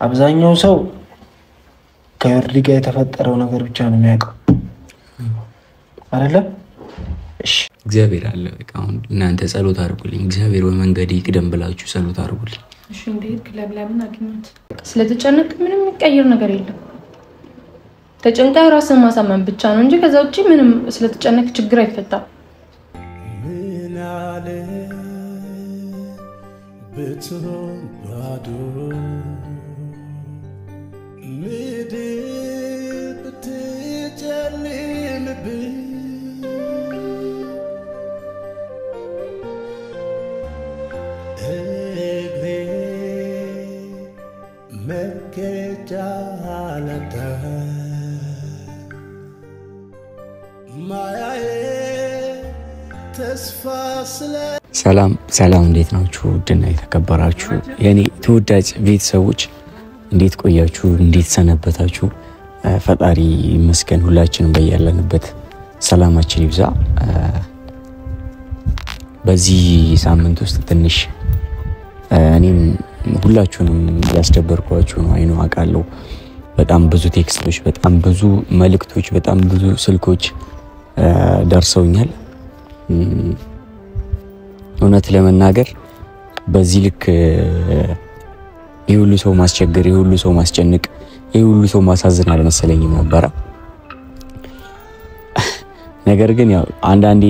አብዛኛው ሰው ከዮርዲ ጋር የተፈጠረው ነገር ብቻ ነው የሚያውቀው አይደለ? እሺ እግዚአብሔር አለ። በቃ አሁን እናንተ ጸሎት አድርጉልኝ። እግዚአብሔር በመንገዴ ይቅደም ብላችሁ ጸሎት አድርጉልኝ። እሺ እንዴት ክለብ ለምን አገኘት? ስለተጨነቅ ምንም የሚቀየር ነገር የለም። ተጨንቀ ራስን ማሳመን ብቻ ነው እንጂ ከዛ ውጪ ምንም ስለተጨነቅ ችግር አይፈታም። ምን አለ ብትሆን ባዶ ምድር ብትጨልምብኝ እግሬ መርገጫ አላጣ ማያዬ ተስፋ ሰላም ሰላም፣ እንዴት ናችሁ? ውድና የተከበራችሁ የኔ ተወዳጅ ቤተሰቦች እንዴት ቆያችሁ? እንዴት ሰነበታችሁ? ፈጣሪ ይመስገን። ሁላችንም በያለንበት ሰላማችን ይብዛ። በዚህ ሳምንት ውስጥ ትንሽ እኔም ሁላችሁንም ያስደበርኳችሁ ነው አይኑ አቃለው። በጣም ብዙ ቴክስቶች፣ በጣም ብዙ መልእክቶች፣ በጣም ብዙ ስልኮች ደርሰውኛል። እውነት ለመናገር በዚህ ልክ የሁሉ ሰው ማስቸገር፣ የሁሉ ሰው ማስጨነቅ፣ የሁሉ ሰው ማሳዘን አልመሰለኝም ነበር። ነገር ግን ያው አንዳንዴ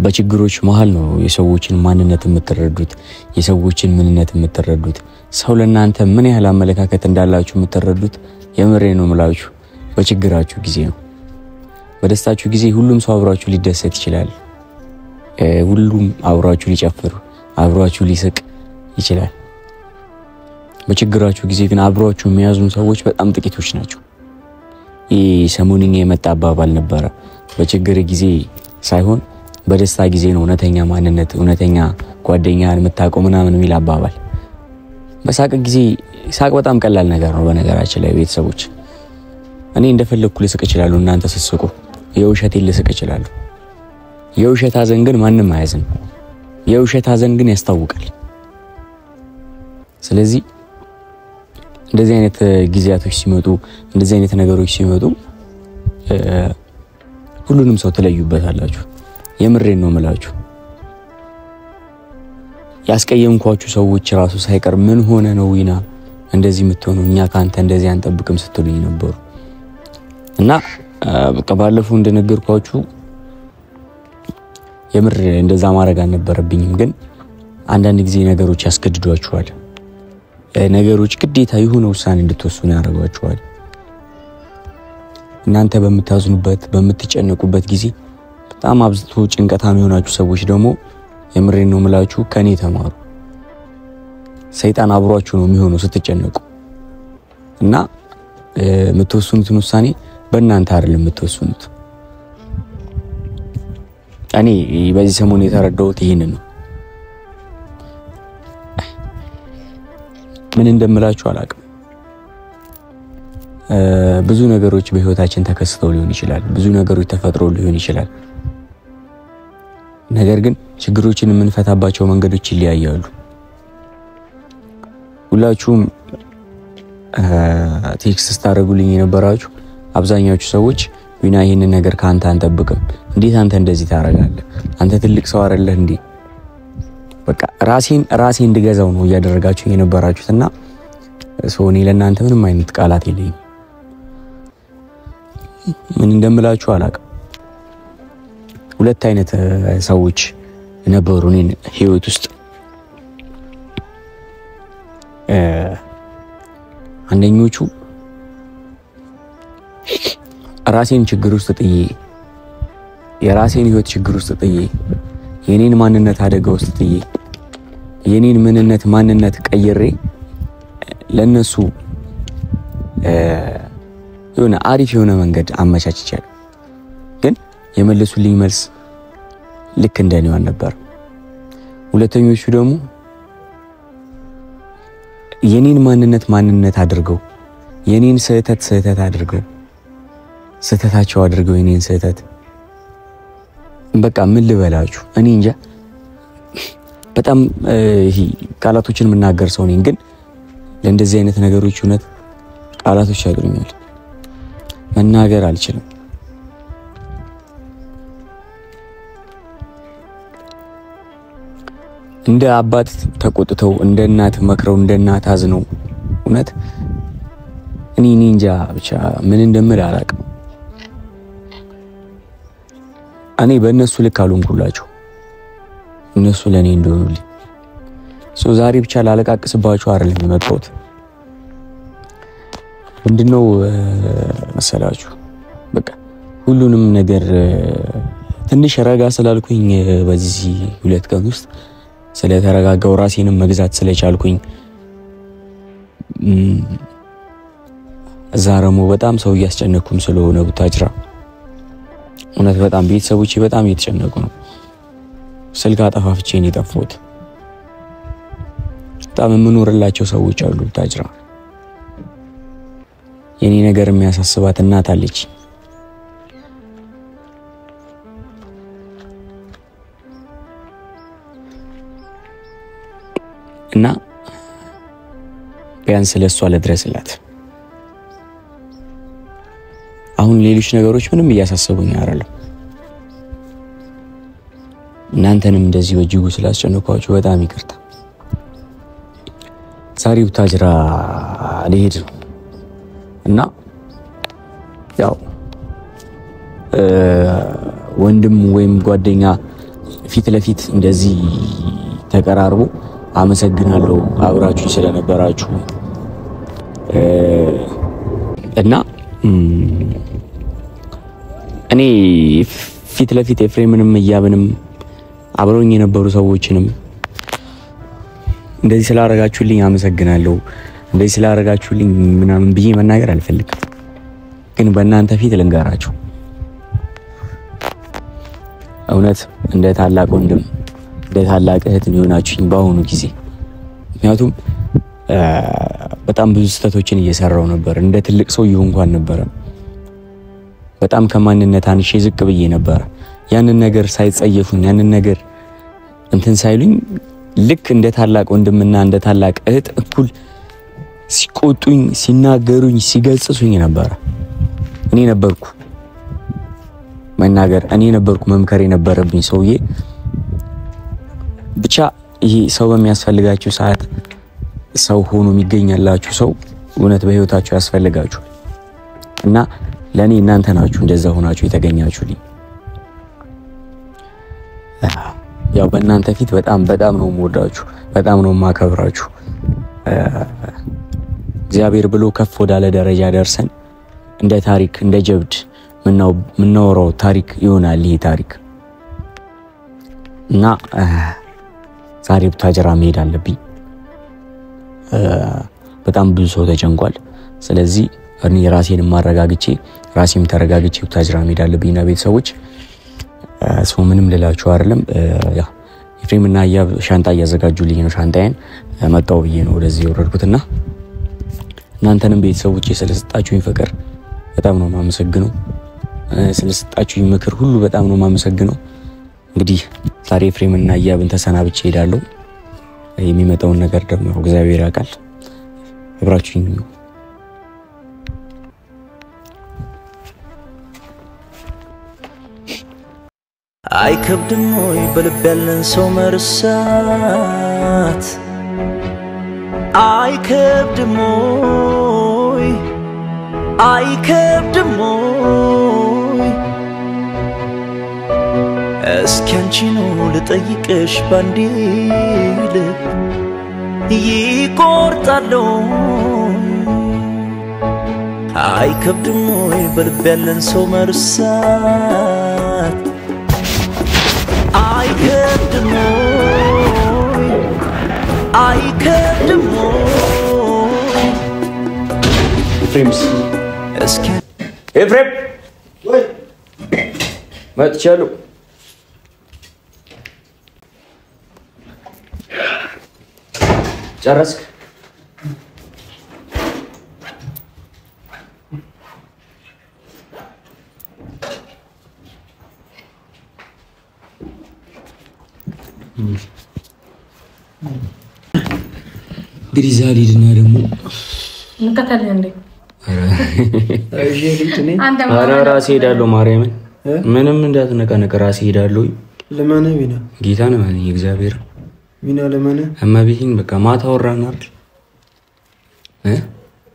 በችግሮች መሃል ነው የሰዎችን ማንነት የምትረዱት፣ የሰዎችን ምንነት የምትረዱት፣ ሰው ለእናንተ ምን ያህል አመለካከት እንዳላችሁ የምትረዱት። የምሬ ነው የምላችሁ በችግራችሁ ጊዜ ነው። በደስታችሁ ጊዜ ሁሉም ሰው አብራችሁ ሊደሰት ይችላል። ሁሉም አብራችሁ ሊጨፍር፣ አብራችሁ ሊስቅ ይችላል። በችግራችሁ ጊዜ ግን አብራችሁ የሚያዙን ሰዎች በጣም ጥቂቶች ናቸው። ይህ ሰሞኑን የመጣ አባባል ነበረ። በችግር ጊዜ ሳይሆን በደስታ ጊዜ ነው እውነተኛ ማንነት፣ እውነተኛ ጓደኛን የምታውቀው ምናምን የሚል አባባል። በሳቅ ጊዜ ሳቅ በጣም ቀላል ነገር ነው። በነገራችን ላይ ቤተሰቦች እኔ እንደፈለኩ ልስቅ እችላለሁ፣ እናንተ ስትስቁ የውሸቴን ልስቅ እችላለሁ። የውሸት ሐዘን ግን ማንንም አያዝን። የውሸት ሐዘን ግን ያስታውቃል። ስለዚህ እንደዚህ አይነት ጊዜያቶች ሲመጡ፣ እንደዚህ አይነት ነገሮች ሲመጡ ሁሉንም ሰው ትለዩበታላችሁ። የምሬን ነው የምላችሁ። ያስቀየምኳችሁ ሰዎች ራሱ ሳይቀር ምን ሆነ ነው ዊና እንደዚህ የምትሆነው፣ እኛ ካንተ እንደዚህ አንጠብቅም ስትሉኝ ነበሩ። እና በቃ ባለፈው እንደነገርኳችሁ የምር እንደዛ ማድረግ አልነበረብኝም። ግን አንዳንድ ጊዜ ነገሮች ያስገድዷችኋል። ነገሮች ግዴታ የሆነ ውሳኔ እንድትወስኑ ያደርጓችኋል። እናንተ በምታዝኑበት በምትጨነቁበት ጊዜ በጣም አብዝቶ ጭንቀታም የሆናችሁ ሰዎች ደግሞ የምሬን ነው የምላችሁ ከኔ ተማሩ። ሰይጣን አብሯችሁ ነው የሚሆነው ስትጨነቁ። እና የምትወስኑትን ውሳኔ በእናንተ አይደለም የምትወስኑት። እኔ በዚህ ሰሞን የተረዳሁት ይሄን ነው። ምን እንደምላችሁ አላውቅም። ብዙ ነገሮች በህይወታችን ተከስተው ሊሆን ይችላል። ብዙ ነገሮች ተፈጥሮ ሊሆን ይችላል። ነገር ግን ችግሮችን የምንፈታባቸው መንገዶች ይለያያሉ። ሁላችሁም ቴክስት ስታደርጉልኝ የነበራችሁ አብዛኛዎቹ ሰዎች ዊና ይሄን ነገር ካንተ አንጠብቅም፣ እንዴት አንተ እንደዚህ ታረጋለህ? አንተ ትልቅ ሰው አይደለህ እንዴ? በቃ ራሴን እንድገዛው ነው እያደረጋችሁ የነበራችሁትና ሶኒ ለእናንተ ምንም አይነት ቃላት የለኝም። ምን እንደምላችሁ አላውቅም። ሁለት አይነት ሰዎች ነበሩ እኔ ህይወት ውስጥ። አንደኞቹ ራሴን ችግር ውስጥ ጥዬ፣ የራሴን ህይወት ችግር ውስጥ ጥዬ፣ የኔን ማንነት አደጋ ውስጥ ጥዬ፣ የኔን ማንነት ቀይሬ ለነሱ የሆነ አሪፍ የሆነ መንገድ አመቻችቻለሁ። ግን የመለሱልኝ መልስ ልክ እንደኔው ነበር። ሁለተኞቹ ደግሞ የኔን ማንነት አድርገው፣ የኔን ስህተት አድርገው፣ ስህተታቸው አድርገው የኔን ስህተት በቃ ምን ልበላችሁ እኔ እንጃ። በጣም ቃላቶችን የምናገር ሰው ነኝ። ግን ለእንደዚህ አይነት ነገሮች እውነት ቃላቶች ያጥሩኛል። መናገር አልችልም። እንደ አባት ተቆጥተው እንደ እናት መክረው እንደ እናት አዝነው እውነት እኔ እንጃ ብቻ ምን እንደምል አላውቅም። እኔ በእነሱ ልክ አልሆንኩላቸው እነሱ ለኔ እንደሆኑልኝ ዛሬ ብቻ ላለቃቅስባቸው አይደለም የመጣሁት። ምንድነው መሰላችሁ በቃ ሁሉንም ነገር ትንሽ ረጋ ስላልኩኝ በዚህ 2 ቀን ውስጥ ስለተረጋጋው ራሴንም መግዛት ስለቻልኩኝ ዛሬሞ በጣም ሰው እያስጨነኩም ስለሆነ ቡታጅራ እውነት በጣም ቤተሰቦቼ በጣም እየተጨነቁ ነው። ስልክ አጠፋፍቼ ነው የጠፋሁት። በጣም የምኖርላቸው ሰዎች አሉ ቡታጅራ። የኔ ነገር የሚያሳስባት እናት አለች። እና ቢያንስ ለሷ ለድረስላት። አሁን ሌሎች ነገሮች ምንም እያሳሰቡኝ አይደለም። እናንተንም እንደዚህ በእጅጉ ስላስጨነኳችሁ በጣም ይቅርታ። ዛሬ ቡታጅራ ልሄድ ነው እና ያው ወንድም ወይም ጓደኛ ፊት ለፊት እንደዚህ ተቀራርቦ አመሰግናለሁ አብራችሁ ስለነበራችሁ እና እኔ ፊት ለፊት ኤፍሬምንም እያብንም አብረውኝ የነበሩ ሰዎችንም እንደዚህ ስላደረጋችሁልኝ አመሰግናለሁ እንደዚህ ስላደረጋችሁልኝ ምናምን ብዬ መናገር አልፈልግም። ግን በእናንተ ፊት ልንገራችሁ እውነት እንደ ታላቅ ወንድም እንደ ታላቅ እህት ሆናችሁኝ በአሁኑ ጊዜ። ምክንያቱም በጣም ብዙ ስህተቶችን እየሰራው ነበር። እንደ ትልቅ ሰው እንኳን ነበር በጣም ከማንነት አንሼ ዝቅ ብዬ ነበር። ያንን ነገር ሳይጸየፉኝ ያንን ነገር እንትን ሳይሉኝ ልክ እንደ ታላቅ ወንድምና እንደ ታላቅ እህት እኩል ሲቆጡኝ ሲናገሩኝ ሲገጽሱኝ ነበር። እኔ ነበርኩ መናገር እኔ ነበርኩ መምከር የነበረብኝ ሰውዬ። ብቻ ይሄ ሰው በሚያስፈልጋችሁ ሰዓት ሰው ሆኖ የሚገኛላችሁ ሰው እውነት በህይወታችሁ ያስፈልጋችሁ እና ለኔ እናንተ ናችሁ እንደዛ ሆናችሁ የተገኛችሁልኝ። ያው በእናንተ ፊት በጣም ነው የምወዳችሁ በጣም ነው የማከብራችሁ። እግዚአብሔር ብሎ ከፍ ወዳለ ደረጃ ደርሰን እንደ ታሪክ እንደ ጀብድ ምናወራው ታሪክ ይሆናል ይሄ ታሪክ እና ዛሬ ቡታጅራ መሄድ አለብኝ። በጣም ብዙ ሰው ተጨንቋል። ስለዚህ እኔ ራሴን ማረጋግጬ ራሴም ተረጋግጬ ቡታጅራ መሄድ አለብኝና ቤተሰቦች ሰው ምንም ልላችሁ አይደለም። ያ ኤፍሬምና አያብ ሻንጣ እያዘጋጁልኝ ነው። ሻንጣዬን መጣው ብዬ ነው ወደዚህ ወረድኩትና እናንተንም ቤተሰቦቼ ስለሰጣችሁኝ ፍቅር በጣም ነው ማመሰግነው። ስለሰጣችሁኝ ምክር ሁሉ በጣም ነው ማመሰግነው። እንግዲህ ዛሬ ኤፍሬምና አያብን ተሰናብቼ ሄዳለሁ። የሚመጣውን ነገር ደግሞ እግዚአብሔር ያውቃል። አብራችሁኝ ነው። አይከብድም ወይ በልብ ያለን ሰው መርሳት? አይከብድም ወይ አይከብድም ወይ? እስኪ አንቺኑ ልጠይቅሽ ባንዴ ልብ ይቆርጣል። አይከብድም ወይ በልብ ያለን ሰው መርሳት? አይከብድም ወይ አይከብድም ወይ? ኤፍሬምስ እስኪ ኤፍሬም ወይ መጥቻለሁ። ጨረስክ? እንግዲህ ዛሊድና ደግሞ እንከታለን እንዴ አረ ራሴ ሄዳለሁ ማርያምን ምንም እንዳትነቀነቀ ራሴ ሄዳለሁ ለማን ቢና ጌታ ነው ማለት እግዚአብሔር ቢና ለማን እማቤቴን በቃ ማታ ወራን አይደል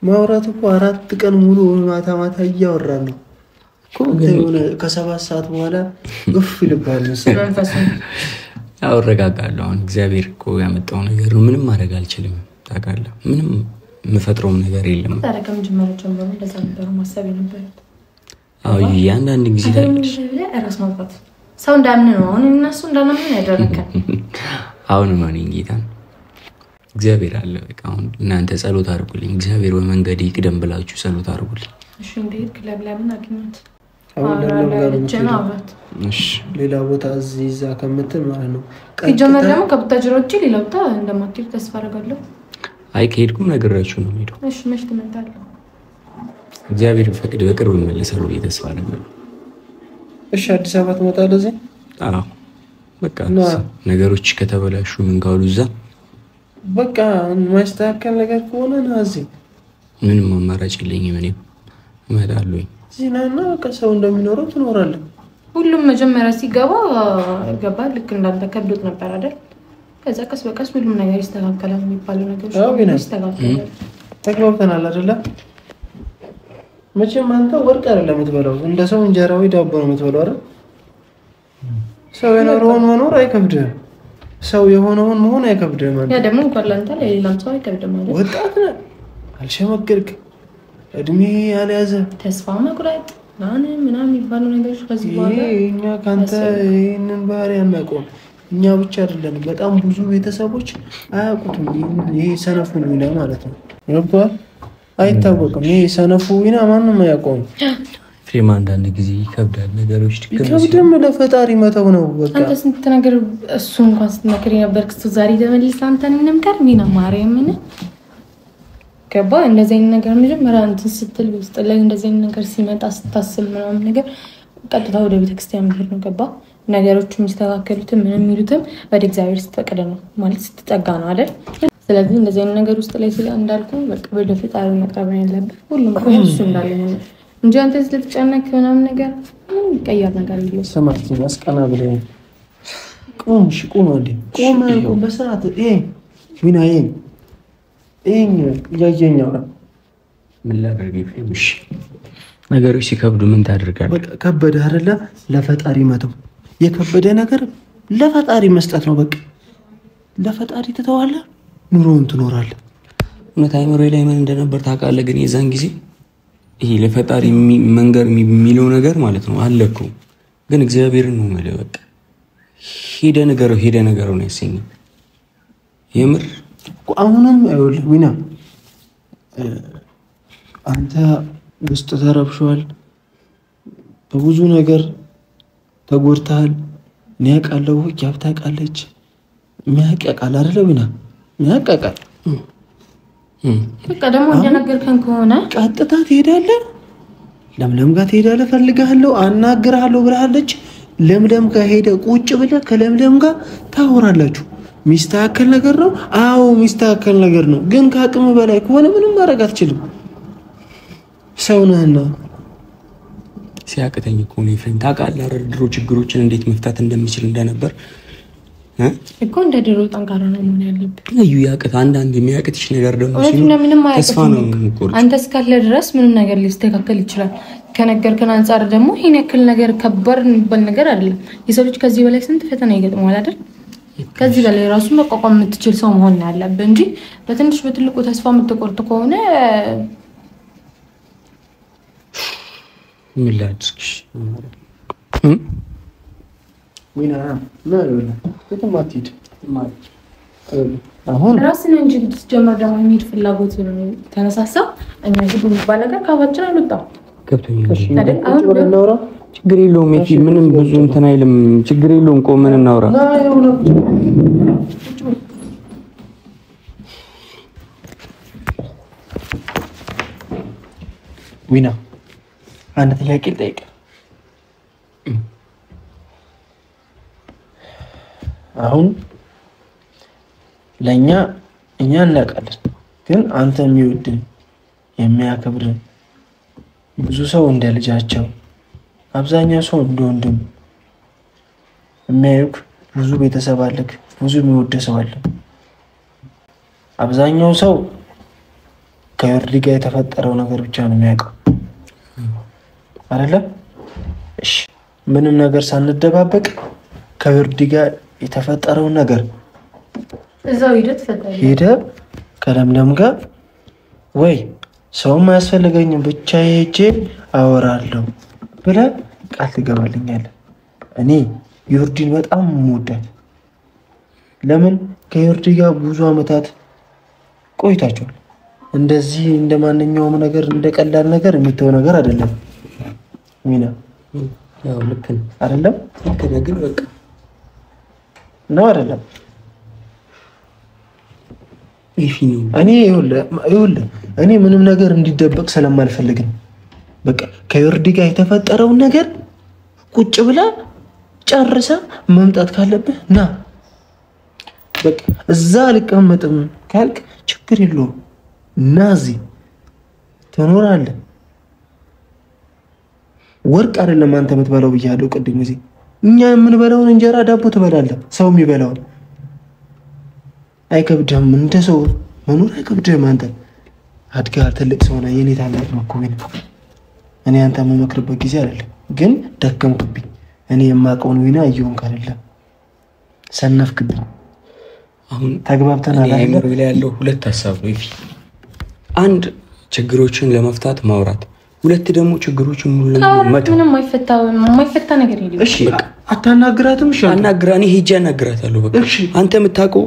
ማውራት እኮ 4 ቀን ሙሉ ማታ ማታ እያወራን ነው እኮ ከ7 ሰዓት በኋላ ግፍ ይልባል መሰለኝ አውረጋጋለሁ አሁን እግዚአብሔር እኮ ያመጣው ነገር ምንም ማድረግ አልችልም ታውቃለህ ምንም የምፈጥረውም ነገር የለም ታረከም ጀመረ ጀምሮ እንደዛ ነበር ማሰብ ነበር አው ያንዳንድ ጊዜ ታይልሽ ራስ ማውጣት ሰው እንዳምን ነው አሁን እነሱ እንዳምን ያደረከን አሁን ማን ጌታን እግዚአብሔር አለ በቃ አሁን እናንተ ጸሎት አድርጉልኝ እግዚአብሔር በመንገድ ይቅደም ብላችሁ ጸሎት አድርጉልኝ እሺ እንዴት ክለብ ለምን አግኝት አሁን ለምን እሺ ሌላ ቦታ እዛ ከምትል ማለት ነው ከጀመረ ደግሞ ከብታጅሮች ሊለውጣ እንደማትል ተስፋ አደርጋለሁ አይ ከሄድኩም ነገራችሁ ነው ሄዶ እሺ መች ትመጣለህ እግዚአብሔር ፈቅድ በቅርብ መለሰው ተስፋ አደርጋለሁ እሺ አዲስ አበባ ትመጣለህ እዚህ አዎ በቃ ነገሮች ከተበላሹ ምን ጋር እዛ በቃ ማስተካከል ነገር ከሆነ ነው እዚህ ምንም አማራጭ የለኝም እኔ እመጣለሁ ዚናና ከሰው እንደሚኖረው ትኖራለህ ሁሉም መጀመሪያ ሲገባ ገባ ልክ እንዳንተ ከብዶት ነበር አይደል ከዛ ቀስ በቀስ ሁሉም ነገር ይስተካከላል የሚባለው ነገር ይስተካከላል ተግባብተናል አይደለ መቼም አንተ ወርቅ አይደለም የምትበላው እንደ ሰው እንጀራው ዳቦ ነው የምትበላው አይደል ሰው የኖረውን መኖር አይከብድም ሰው የሆነውን መሆን አይከብድም ማለት ያ ደግሞ እንኳን ላንተ ለሌላም ሰው አይከብድም ማለት ወጣት ነህ አልሸመገልክ እድሜ ያልያዘ ተስፋ መቁረጥ ምናምን የሚባለው ነገሮች ከዚህ በኋላ እኛ ካንተ ይሄንን ባህሪ አናውቀውም እኛ ብቻ አይደለም በጣም ብዙ ቤተሰቦች አያውቁትም ይሄ ሰነፉ ነው ማለት ነው ገብቷል አይታወቅም ይሄ ሰነፉ ይና ማንንም አያውቀውም ፍሬም አንዳንድ ጊዜ ይከብዳል ነገሮች ይከብድም ለፈጣሪ መተው ነው በቃ አንተ ስንት ነገር እሱ እንኳን ስትነክር የነበርክ ዛሬ ተመልሰህ አንተን እንምከር ሚና ማርያምን ገባ እንደዚህ አይነት ነገር መጀመሪያ እንትን ስትል ውስጥ ላይ እንደዚህ አይነት ነገር ሲመጣ ስታስብ ምናምን ነገር ቀጥታ ወደ ቤተክርስቲያን መሄድ ነው ገባ ነገሮች የሚስተካከሉትም ምንም የሚሉትም ወደ እግዚአብሔር ስትፈቅድ ነው ማለት ስትጠጋ ነው አይደል ስለዚህ እንደዚህ አይነት ነገር ውስጥ ላይ እንዳልኩ በቃ ወደ ፈጣሪ መቅረብ ያለበት ሁሉም እሱ እንዳለ ነው እንጂ አንተ ስለተጨነቅ ምናምን ነገር ምን ይቀየር ነገር የለም ሰማት መስቀና ብለህ ቁም አንዴ ቁም በሰዓት ሚናዬን ያየኛው ምን ላደርግ ይፍምሽ ነገሮች ሲከብዱ ምን ታደርጋለህ በቃ ከበደ አይደለ ለፈጣሪ መተው የከበደ ነገር ለፈጣሪ መስጠት ነው በቃ ለፈጣሪ ትተዋለህ ኑሮውን ትኖራለህ እውነት አይምሮዬ ላይ ምን እንደነበር ታውቃለህ ግን የዛን ጊዜ ይሄ ለፈጣሪ መንገር የሚለው ነገር ማለት ነው አለኩ ግን እግዚአብሔርን ነው ማለት በቃ ሄደ ነገር ነው ያሰኘኝ የምር አሁንም አይወል ዊና አንተ ውስጥ ተረብሿል በብዙ ነገር ተጎድተሃል እኔ ያውቃለሁ ያብታ ቃለች የሚያቀቃል አይደለ ዊና የሚያቀቃል በቃ ደግሞ እንደነገርከን ከሆነ ቀጥታ ትሄዳለህ ለምለም ጋር ትሄዳለህ ፈልጋለሁ አናግራለሁ ብለሃለች ለምለም ጋር ሄደ ቁጭ ብለህ ከለምለም ጋር ታወራላችሁ ሚስተካከል ነገር ነው አዎ ሚስተካከል ነገር ነው ግን ከአቅም በላይ ከሆነ ምንም ማድረግ አትችልም ሰው ነህና ሲያቅተኝ እኮ ነው ፍሬም ታውቃለህ አይደል ድሮ ችግሮችን እንዴት መፍታት እንደምችል እንደነበር እኮ እንደ ድሮ ጠንካራ ነው ምን ያለብህ እዩ ያቅት አንዳንድ የሚያቅትሽ ነገር ደግሞ ተስፋ ነው አንተ እስካለ ድረስ ምንም ነገር ሊስተካከል ይችላል ከነገርከን አንፃር ደግሞ ይሄን ያክል ነገር ከባድ የሚባል ነገር አይደለም የሰው ልጅ ከዚህ በላይ ስንት ፈተና ይገጥመዋል አይደል ከዚህ በላይ ራሱ መቋቋም የምትችል ሰው መሆን ያለብህ እንጂ በትንሽ በትልቁ ተስፋ የምትቆርጥ ከሆነ ምን ላድርግሽ ዊና ነው የተማቲድ ማለት አሁን ራስን እንጂ ጀመር ደግሞ የሚሄድ ፍላጎት ነው ተነሳሳ እኛ ሁሉ የሚባል ነገር ካባችን አልወጣም ገብቶኛል አሁን ችግር የለውም እሺ ምንም ብዙ እንትን አይልም ችግር የለውም ቆመን እናውራ ዊና አንድ ጥያቄ ልጠይቅ አሁን ለኛ እኛ እናውቃለን ግን አንተ የሚወድ የሚያከብር ብዙ ሰው እንደ ልጃቸው አብዛኛው ሰው እንደ ወንድም የሚያዩክ ብዙ ቤተሰብ አለክ ብዙ የሚወድ ሰው አለ አብዛኛው ሰው ከዮርዲ ጋር የተፈጠረው ነገር ብቻ ነው የሚያውቀው አይደለም እሺ ምንም ነገር ሳንደባበቅ ከዮርዲ ጋር የተፈጠረው ነገር እዛው ሄደ ከለምለም ጋር ወይ ሰው ማያስፈልገኝም ብቻዬ ሄጄ አወራለሁ ብለህ ቃል ትገባልኛለህ እኔ ዮርዲን በጣም የምወዳት ለምን ከዮርዲ ጋር ብዙ አመታት ቆይታችኋል እንደዚህ እንደማንኛውም ነገር እንደቀላል ነገር የሚተው ነገር አይደለም ሚና ያው ልክ ነው አይደለም ልክ ነው ግን በቃ ነው አይደለም ይፊኒ እኔ ይኸውልህ እኔ ምንም ነገር እንዲደበቅ ስለማልፈልግ ነው በቃ ከዮርዲ ጋር የተፈጠረው ነገር ቁጭ ብላ ጨርሳ መምጣት ካለብህ ና በቃ እዛ ልቀመጥም ካልክ ችግር የለውም ናዚ ትኖራለህ ወርቅ አይደለም አንተ የምትበላው ብያለሁ ቅድም ጊዜ እኛ የምንበላውን እንጀራ ዳቦ ትበላለህ ሰው የሚበላውን አይከብድህም እንደ ሰው መኖር አይከብድህም አንተ አድጋል ትልቅ ሰው ነህ የኔ ታላቅ ነው እኮ እኔ አንተ የምመክርበት ጊዜ አይደለም ግን ደከምክብኝ እኔ የማውቀውን ዊና እየሆንክ አይደለም ሰነፍክብኝ አሁን ተግባብተናል አይደል አይምሮ ላይ ያለው ሁለት ሐሳብ ነው ይፊ አንድ ችግሮችን ለመፍታት ማውራት ሁለት ደግሞ ችግሮችን ሙሉ ለማለት ምንም የማይፈታ ነገር የለም እሺ አታናግራትም እሺ አናግራኔ ሄጄ አናግራታለሁ በቃ አንተ የምታውቀው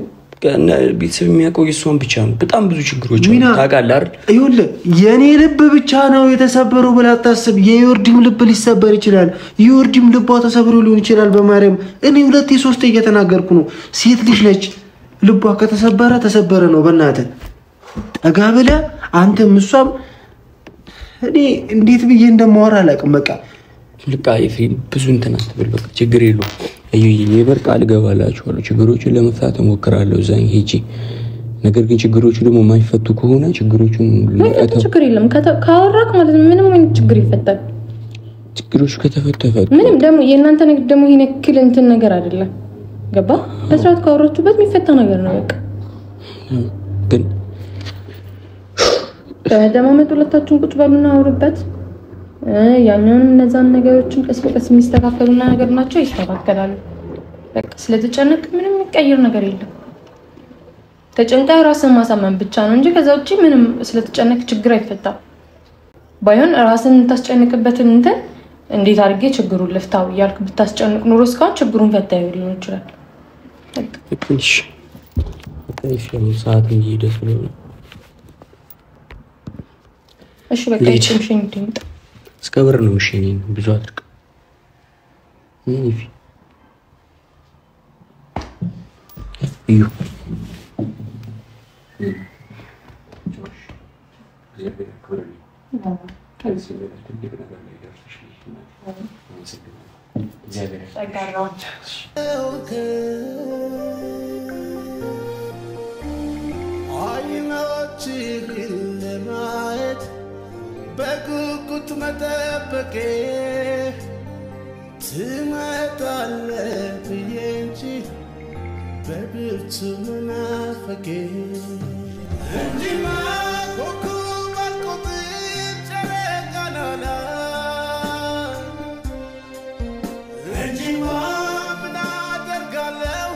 ቤተሰብ የሚያውቀው የሷን ብቻ ነው በጣም ብዙ ችግሮች ታውቃለህ አይደል ይኸውልህ የኔ ልብ ብቻ ነው የተሰበረው ብለህ አታስብ የዮርዲም ልብ ሊሰበር ይችላል የዮርዲም ልቧ ተሰብሮ ሊሆን ይችላል በማርያም እኔ ሁለቴ ሶስቴ እየተናገርኩ ነው ሴት ልጅ ነች ልቧ ከተሰበረ ተሰበረ ነው በእናትህ ጠጋ ብለህ አንተም እሷም እኔ እንዴት ብዬ እንደማወራ አላውቅም በቃ ልቃ ኤፍሬም ብዙ እንትን አትበል በቃ ችግር የለውም የበርቃ አልገባላችኋለሁ ችግሮችን ለመፍታት እሞክራለሁ እዛኝ ሄጄ ነገር ግን ችግሮቹ ደግሞ የማይፈቱ ከሆነ ችግሮቹን ለማይፈቱ ችግር የለም ካወራክ ማለት ምንም አይነት ችግር ይፈታል ችግሮቹ ከተፈቱ ምንም ደግሞ የእናንተ ነገር ደግሞ ይነክል እንትን ነገር አይደለም ገባ በስራት ካወራችሁበት የሚፈታ ነገር ነው በቃ ግን በደማመጥ ሁለታችሁን ቁጭ በሉና አውሩበት ያኛውን እነዛን ነገሮችን ቀስ በቀስ የሚስተካከሉና ነገር ናቸው ይስተካከላሉ በቃ ስለተጨነቅ ምንም የሚቀየር ነገር የለም ተጨንቀ ራስን ማሳመን ብቻ ነው እንጂ ከዛ ውጪ ምንም ስለተጨነቅ ችግር አይፈታም ባይሆን ራስን ታስጨንቅበትን እንዴት አድርጌ ችግሩን ልፍታው ይያልክ ብታስጨንቅ ኑሮ እስካሁን ችግሩን ፈታው ሊሆን ይችላል ትንሽ በቃ ሰዓት እየሄደ ስለሆነ እሺ በቃ ይችምሽኝ ትምጣ እስከበር ነው ምሽኝ ብዙ አድርግ ይፊ እዩ በጉጉት መጠበቄ ትመጣለህ ብዬ እንጂ በብርቱ መናፈቄ እንጂማ ኮከብ አልቆጥር ጨረቃን አላይ እንጂማ ምን አደርጋለሁ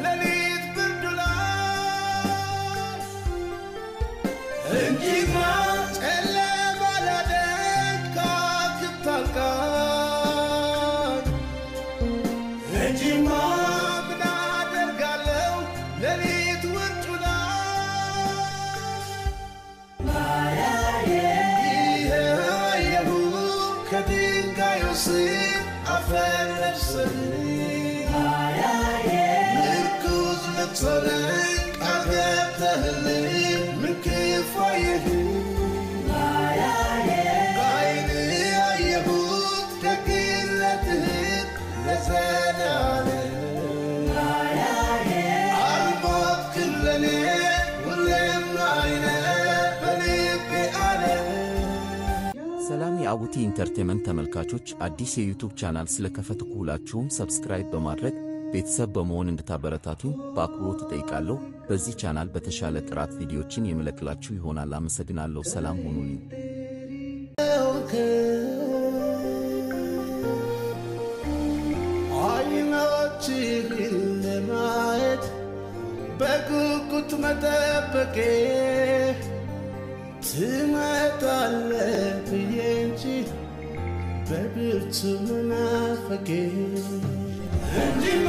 ሌሊት ብርዱ ላይ እንጂማ Sorry, I got the የአቡቲ ኢንተርቴይንመንት ተመልካቾች አዲስ የዩቲዩብ ቻናል ስለከፈትኩ ሁላችሁም ሰብስክራይብ በማድረግ ቤተሰብ በመሆን እንድታበረታቱኝ በአክብሮት እጠይቃለሁ። በዚህ ቻናል በተሻለ ጥራት ቪዲዮችን የምለቅላችሁ ይሆናል። አመሰግናለሁ። ሰላም ሁኑልኝ። አይኖችህን ለማየት በጉጉት መጠበቄ ትመጣለህ ብዬ እንጂ በብርቱ መናፈቄ እንዲማ